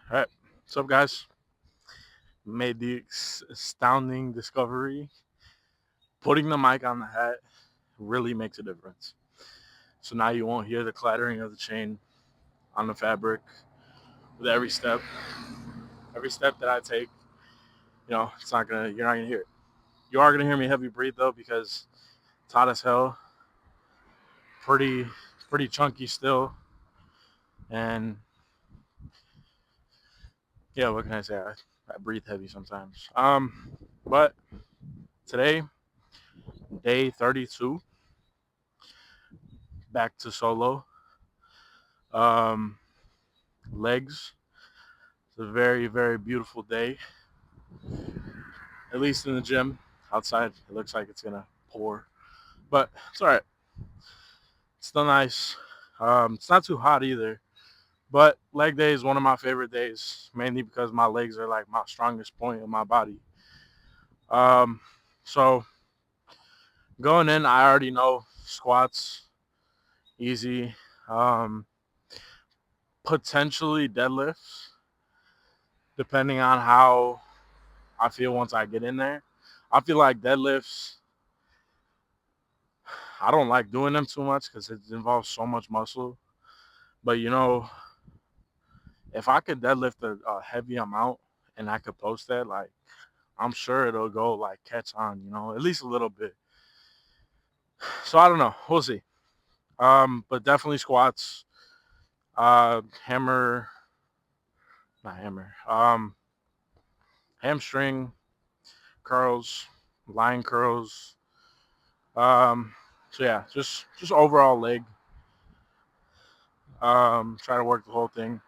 All right, what's up, guys? Made the astounding discovery. Putting the mic on the hat really makes a difference. So now you won't hear the clattering of the chain on the fabric with every step. Every step that I take, it's not gonna. You're not gonna hear it. You are gonna hear me heavy breathe though because it's hot as hell. Pretty, pretty chunky still. And yeah, what can I say? I breathe heavy sometimes. But today, day 32, back to solo. Um, legs. It's a very, very beautiful day, at least in the gym. Outside, it looks like it's gonna pour, but it's all right. It's still nice. It's not too hot either. But leg day is one of my favorite days, mainly because my legs are like my strongest point in my body. Um, so going in, I already know squats easy. Um, Potentially deadlifts, depending on how I feel once I get in there. I feel like deadlifts I don't like doing them too much because it involves so much muscle. But if I could deadlift a heavy amount and I could post that, like I'm sure it'll go like catch on, at least a little bit. So I don't know. We'll see. But definitely squats, hammer, not hammer, hamstring curls, line curls. So yeah, just overall leg. Try to work the whole thing.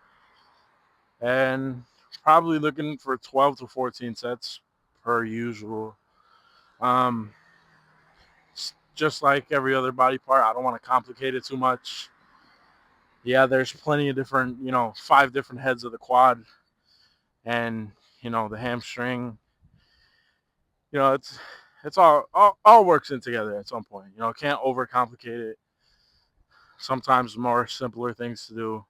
And probably looking for 12 to 14 sets per usual. Um, just like every other body part, I don't want to complicate it too much. Yeah, there's plenty of different, five different heads of the quad, and the hamstring. It's all works in together at some point. Can't overcomplicate it. Sometimes more simpler things to do,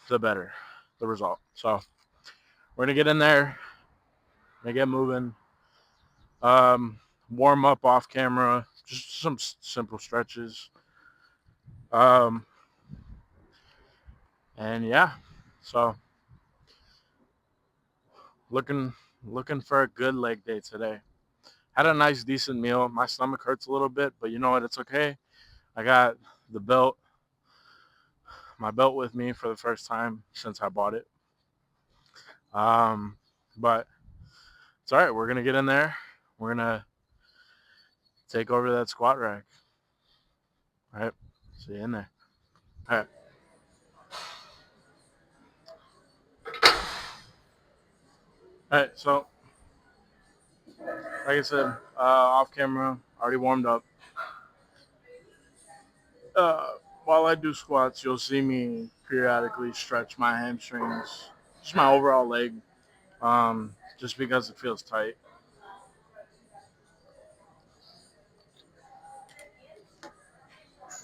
the better the result. So we're gonna get in there, gonna get moving. Um, Warm up off camera, just some simple stretches. Um, and yeah, so looking looking for a good leg day today. Had a nice decent meal. My stomach hurts a little bit, but you know what? It's okay. I got the belt, my belt with me for the first time since I bought it. Um, but it's all right. We're gonna get in there. We're gonna take over that squat rack. All right. See you in there. All right. All right. So like I said, off camera, already warmed up. Uh, while I do squats, you'll see me periodically stretch my hamstrings, just my overall leg, just because it feels tight.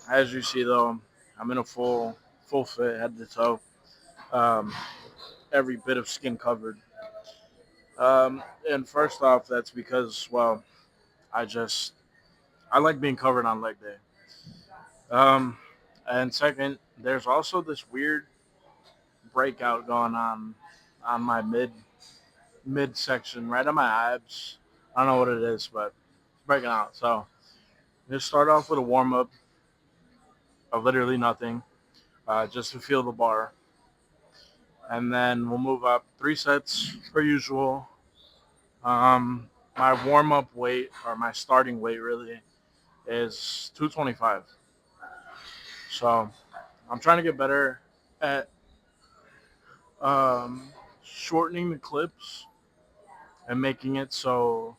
As you see, though, I'm in a full fit, head to toe, um, every bit of skin covered. And first off, that's because, well, I just I like being covered on leg day. Um, and second, there's also this weird breakout going on my midsection, right on my abs. I don't know what it is, but it's breaking out. So just start off with a warm up of literally nothing, just to feel the bar, and then we'll move up 3 sets per usual. My warm up weight or my starting weight really is 225. So I'm trying to get better at um, shortening the clips and making it so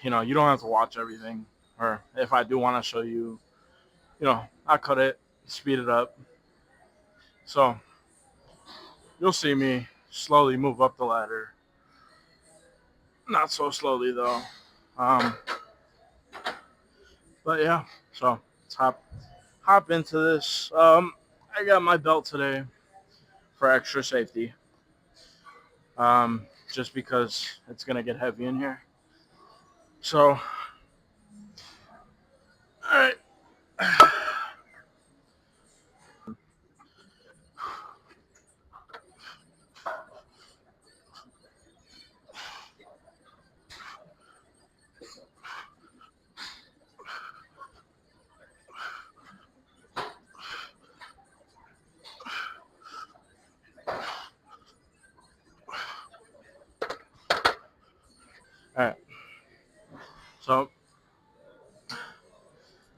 you don't have to watch everything. Or if I do want to show you, I cut it, speed it up. So you'll see me slowly move up the ladder. Not so slowly though. Um, but yeah, so let's hop into this. I got my belt today for extra safety. Just because it's gonna get heavy in here. So, all right. All right. So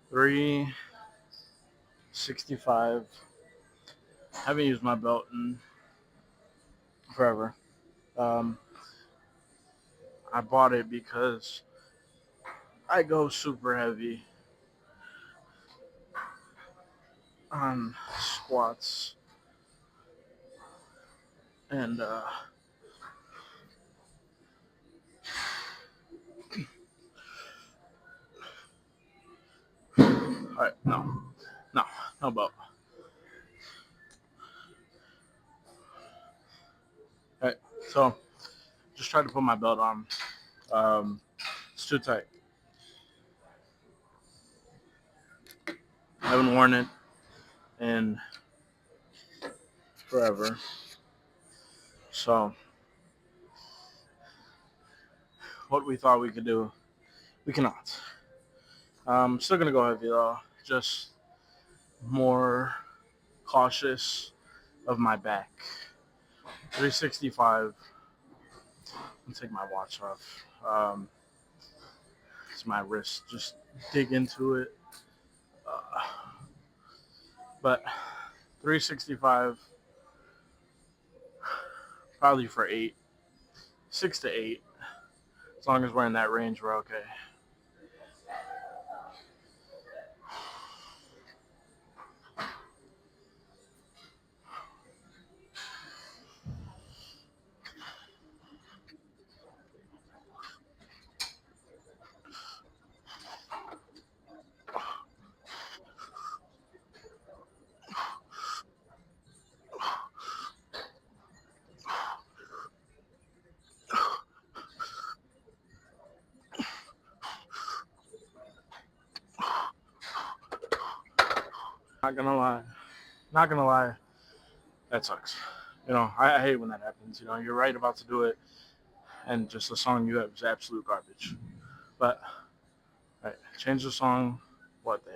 365. Haven't used my belt in forever. Um, I bought it because I go super heavy on squats and all right, no belt. All right, so just tried to put my belt on. It's too tight. I haven't worn it in forever. So what we thought we could do, we cannot. Still gonna go heavy though. Just more cautious of my back. 365. I'll take my watch off. It's my wrist. Just dig into it. Uh, but 365, probably for 8, 6 to 8. As long as we're in that range, we're okay. Not gonna lie. Not gonna lie. That sucks. I hate when that happens. You're right about to do it, and just the song you have is absolute garbage. But, right, change the song. What the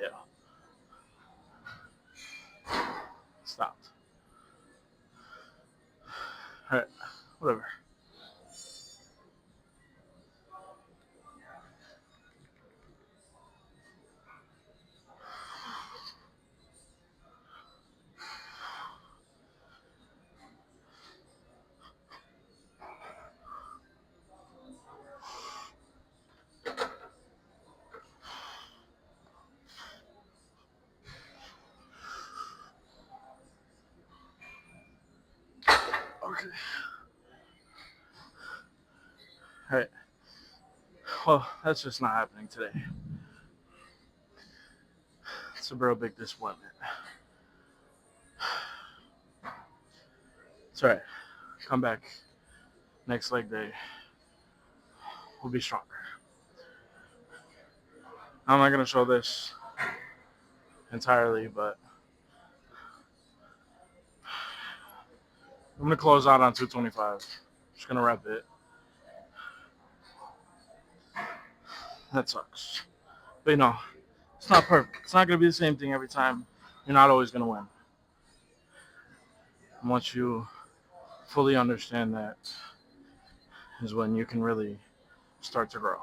hell? Stopped. All right, whatever. Okay. All right. Well, that's just not happening today. It's a real big disappointment. It's all right. Come back next leg day. We'll be stronger. I'm not gonna show this entirely, but I'm gonna close out on 225. Just gonna rep it. That sucks. But it's not perfect. It's not gonna be the same thing every time. You're not always gonna win. And once you fully understand that, is when you can really start to grow.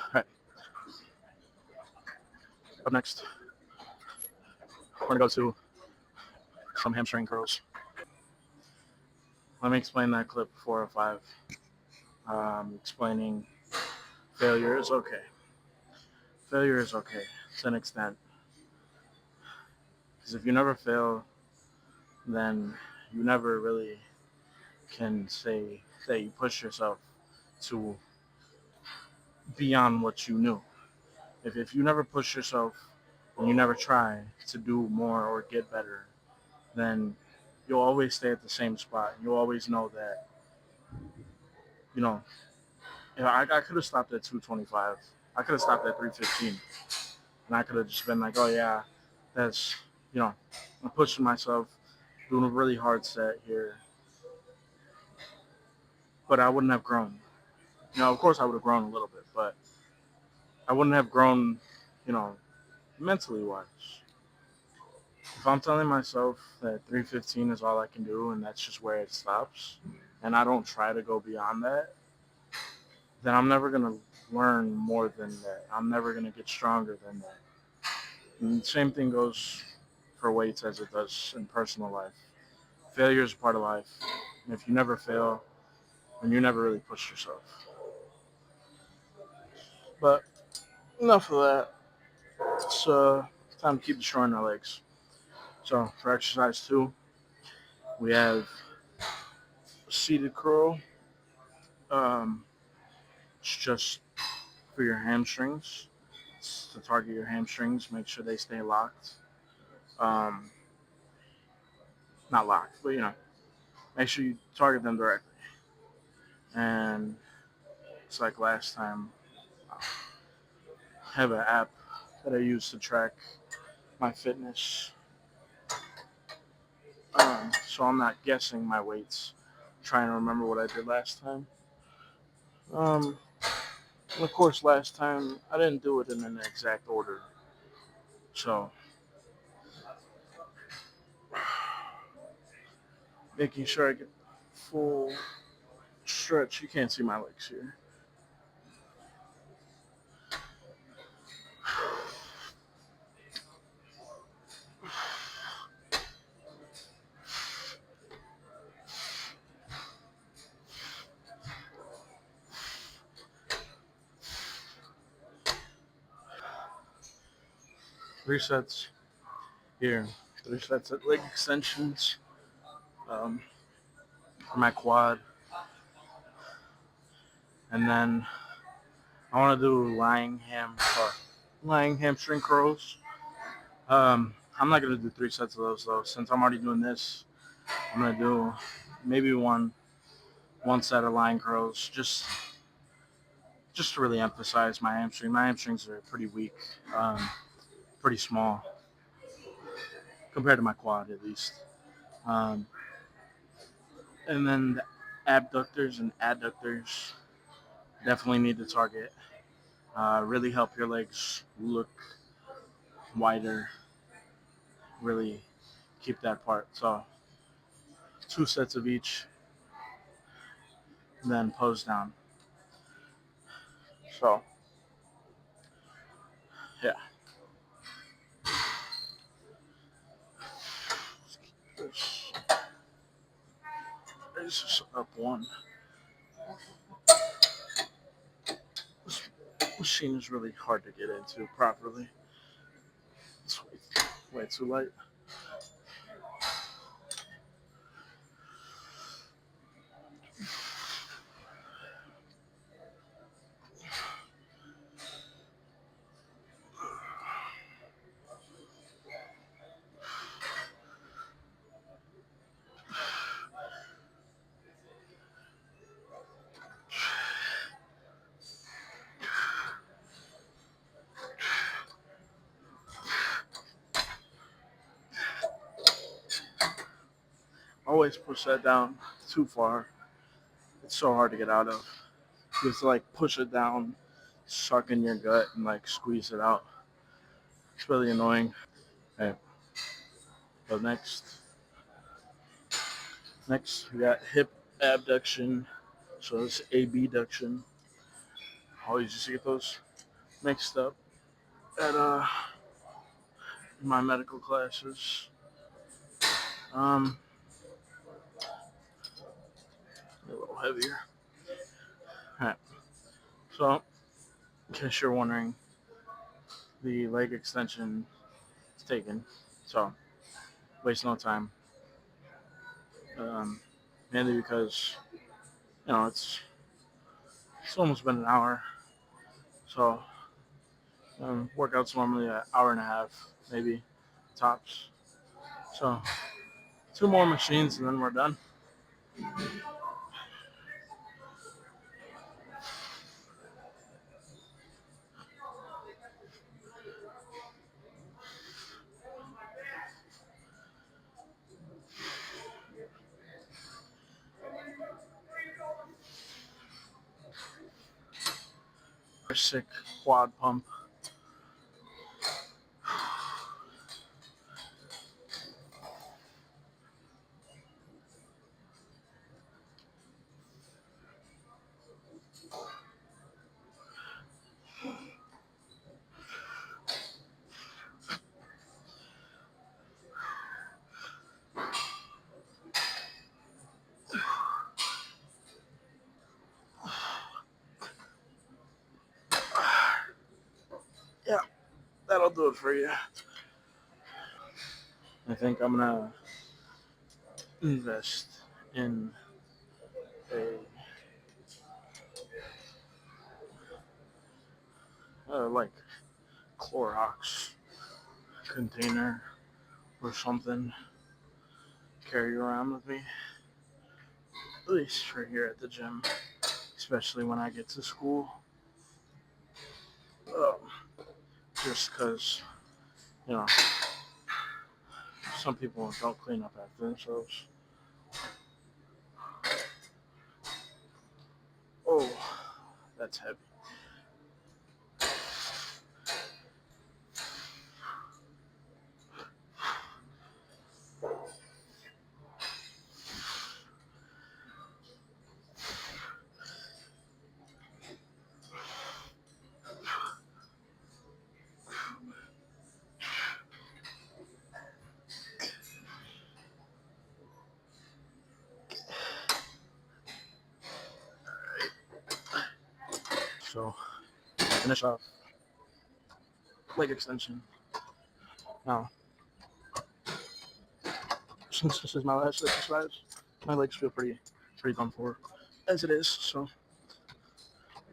All right. Up next, we're gonna go to some hamstring curls. Let me explain that clip 4 or 5. Explaining failure is okay. Failure is okay to an extent. Because if you never fail, then you never really can say that you push yourself to beyond what you knew. If you never push yourself and you never try to do more or get better, then you'll always stay at the same spot. You'll always know that, you know, I could have stopped at 225. I could have stopped at 315. And I could have just been like, oh, yeah, that's, you know, I'm pushing myself, doing a really hard set here. But I wouldn't have grown. Of course I would have grown a little bit, but I wouldn't have grown, you know, mentally wise. If I'm telling myself that 315 is all I can do and that's just where it stops, and I don't try to go beyond that, then I'm never going to learn more than that. I'm never going to get stronger than that. And the same thing goes for weights as it does in personal life. Failure is part of life. And if you never fail, then you never really push yourself. But enough of that. It's time to keep destroying our legs. So for exercise 2, we have seated curl. Um, it's just for your hamstrings. It's to target your hamstrings, make sure they stay locked. Um, Not locked, but make sure you target them directly. And it's like last time, I have an app that I use to track my fitness. So I'm not guessing my weights, trying to remember what I did last time. Um, and of course, last time I didn't do it in an exact order. So making sure I get full stretch. You can't see my legs here. Three sets here. Three sets of leg extensions um, for my quad. And then I want to do lying hamstring curls. I'm not gonna do three sets of those though. Since I'm already doing this, I'm gonna do maybe one set of lying curls, just to really emphasize my hamstring. My hamstrings are pretty weak, pretty small compared to my quad at least. Um, and then the abductors and adductors definitely need to target. Really help your legs look wider. Really keep that part. So two sets of each, then pose down. So yeah, this is just up one. This machine is really hard to get into properly. It's way too light. Always push that down too far. It's so hard to get out of. You have to like push it down, suck in your gut, and like squeeze it out. It's really annoying. Okay, but next we got hip abduction. So it's abduction. Always used to get those mixed up at my medical classes. Um, a little heavier. All right. So, in case you're wondering, the leg extension is taken. So waste no time. Um, Mainly because it's almost been an hour, so workouts normally an hour and a half, maybe tops. So two more machines and then we're done. Sick quad pump. Yeah, that'll do it for you. I think I'm gonna invest in a like Clorox container or something carry around with me, at least for here at the gym, especially when I get to school. Um, just because you know some people don't clean up after themselves. Oh, that's heavy. So finish off leg extension. Now, since this is my last exercise, my legs feel pretty done for as it is. So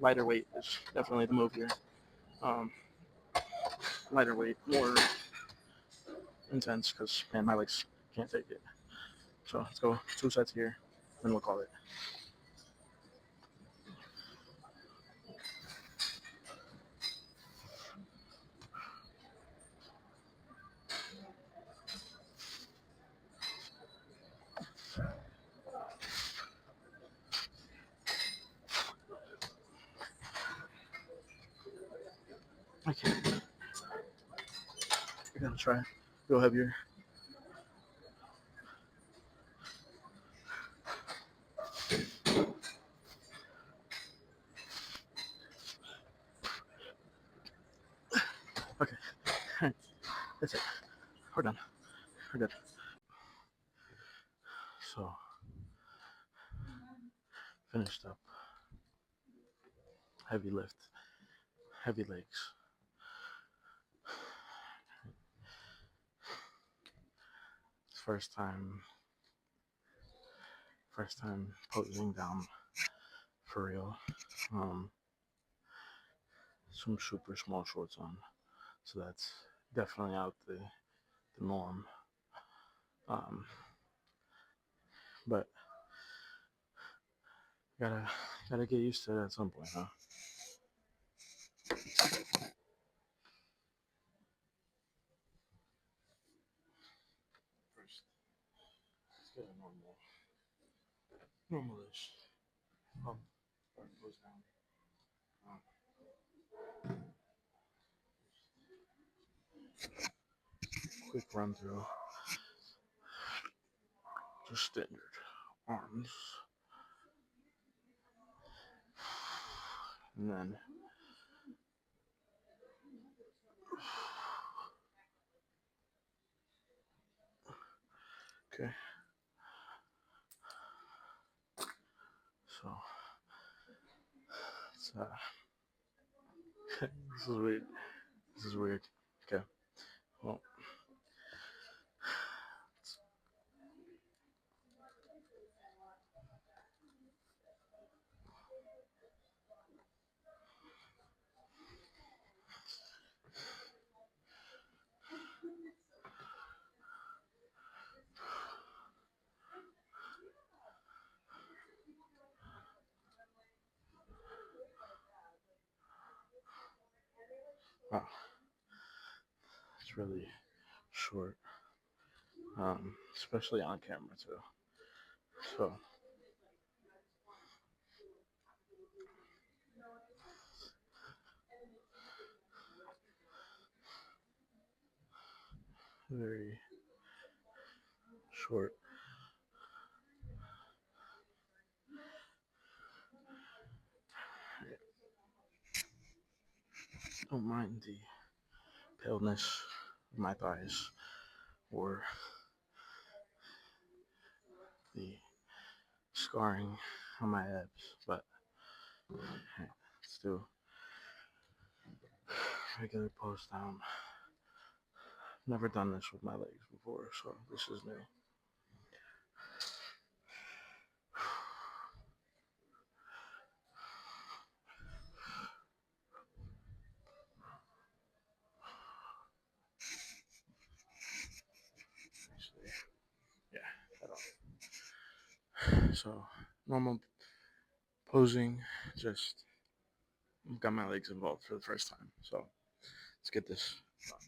lighter weight is definitely the move here. Um, Lighter weight, more intense because man, my legs can't take it. So let's go 2 sets here, then we'll call it. Okay, I gotta try. Go heavier. Okay, that's it. We're done. We're good. So finished up. Heavy lift, heavy legs. First time, first time posing down for real. Um, some super small shorts on, so that's definitely out the norm. Um, but gotta gotta get used to it at some point, huh? First, let's get a normalish pump or it goes down. Um, Quick run through, just standard arms, and then okay. So it's this is weird. This is weird. Okay. Well, It's really short, especially on camera too. So very short. Don't mind the paleness of my thighs or the scarring on my abs, but hey, let's do regular pose down. Never done this with my legs before, so this is new. Actually, yeah, at all. So normal posing, just got my legs involved for the first time. So let's get this done.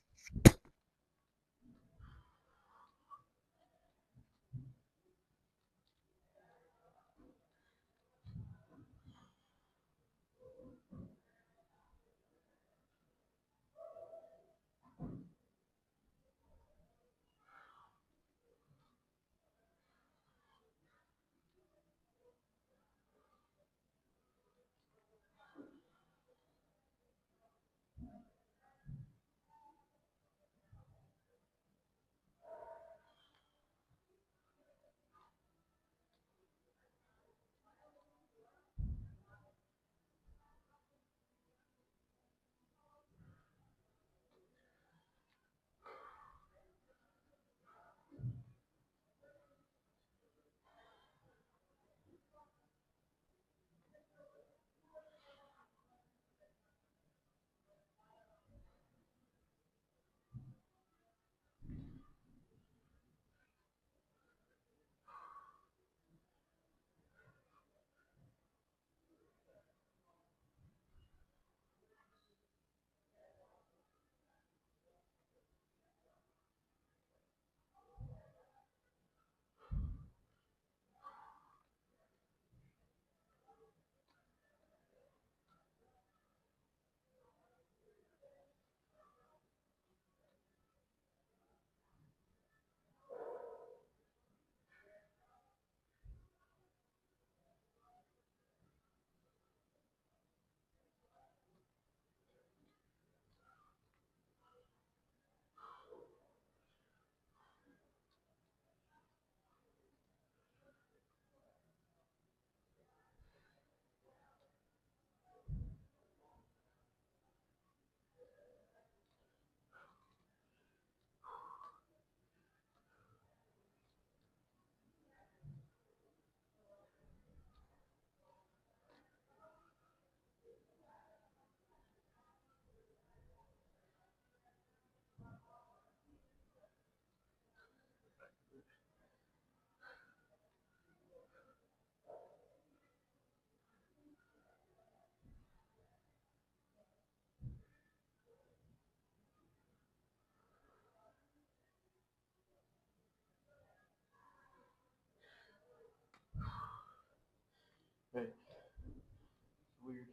Hey, it's weird.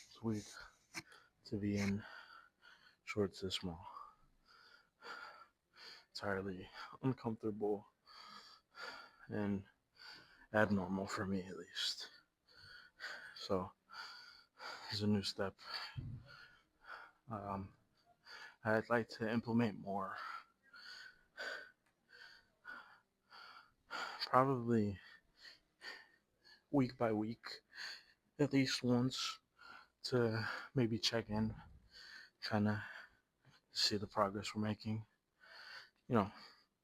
It's weird to be in shorts this small. Entirely uncomfortable and abnormal for me, at least. So, it's a new step. Um, I'd like to implement more, probably week by week, at least once, to maybe check in, kind of see the progress we're making. You know,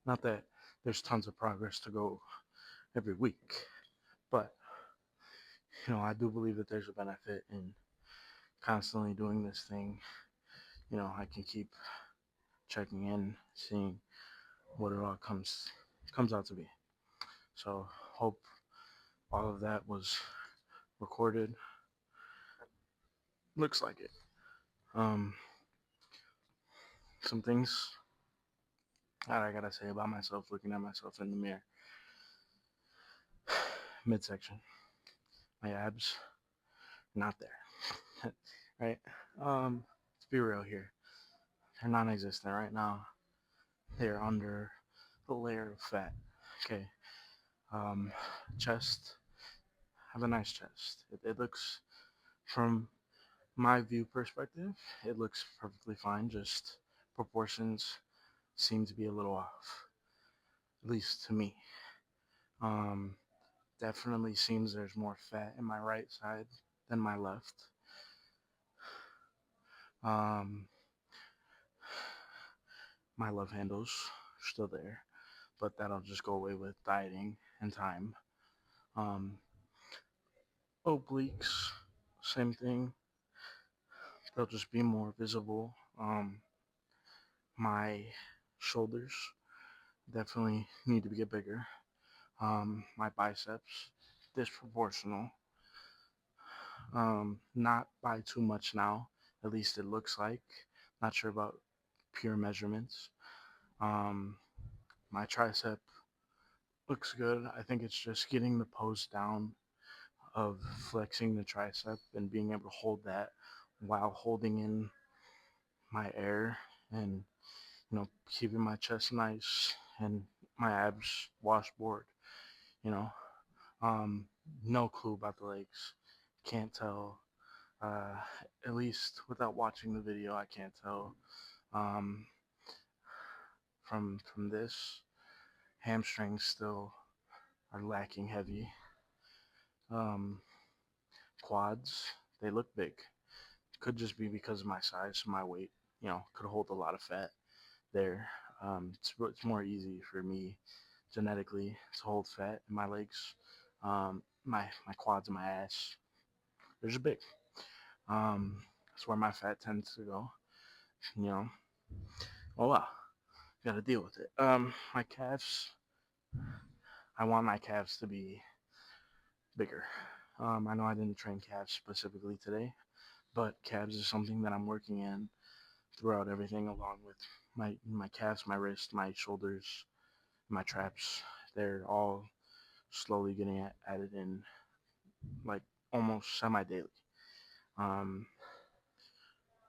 not that there's tons of progress to go every week, but I do believe that there's a benefit in constantly doing this thing. I can keep checking in, seeing what it all comes out to be. So hope all of that was recorded. looks like it. Um, some things that I gotta say about myself looking at myself in the mirror. Midsection, my abs, not there. Right? Let's be real here. They're non-existent right now. They're under the layer of fat. Okay. Um, chest. Have a nice chest. It looks, from my view perspective, it looks perfectly fine. Just proportions seem to be a little off, at least to me. Um, Definitely seems there's more fat in my right side than my left. Um, my love handles are still there, but that'll just go away with dieting and time. Um, Obliques, same thing. They'll just be more visible. My shoulders definitely need to get bigger. My biceps, disproportional. Not by too much now. At least it looks like. Not sure about pure measurements. Um, my tricep looks good. I think it's just getting the pose down of flexing the tricep and being able to hold that while holding in my air and keeping my chest nice and my abs washboard. You know, um, no clue about the legs. Can't tell. Uh, at least without watching the video, I can't tell. Um, from this, hamstrings still are lacking heavy. Um, Quads, they look big. Could just be because of my size, my weight. Could hold a lot of fat there. It's more easy for me genetically to hold fat in my legs. My quads and my ass, they're just big. That's where my fat tends to go. You know. Oh well, gotta deal with it. My calves. I want my calves to be bigger. I know I didn't train calves specifically today, but calves is something that I'm working in throughout everything, along with my calves, my wrist, my shoulders, my traps. They're all slowly getting added in, like almost semi-daily. Um,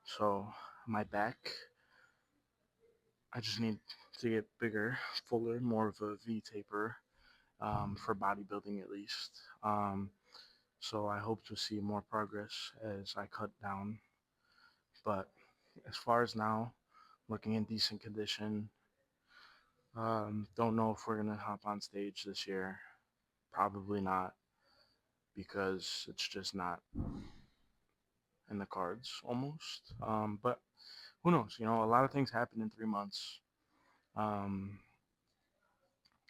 so my back, I just need to get bigger, fuller, more of a V taper, for bodybuilding at least. So I hope to see more progress as I cut down. But as far as now, looking in decent condition. Don't know if we're gonna hop on stage this year. Probably not, because it's just not in the cards almost. But who knows? A lot of things happen in 3 months. Um,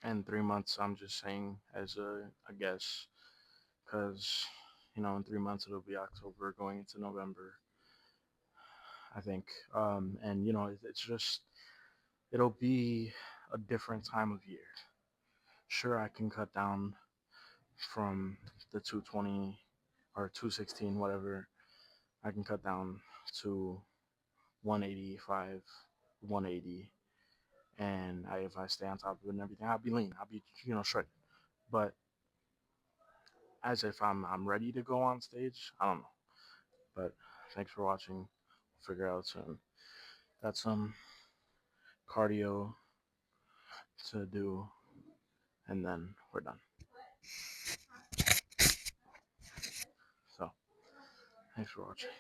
and 3 months, I'm just saying as a guess, because in 3 months it'll be October going into November, I think. And it's just, it'll be a different time of year. Sure, I can cut down from the 220 or 216, whatever. I can cut down to 185, 180, and if I stay on top of it and everything, I'll be lean. I'll be shredded. But as if I'm ready to go on stage, I don't know. But thanks for watching. We'll figure out soon. Got some cardio to do, and then we're done. So thanks for watching.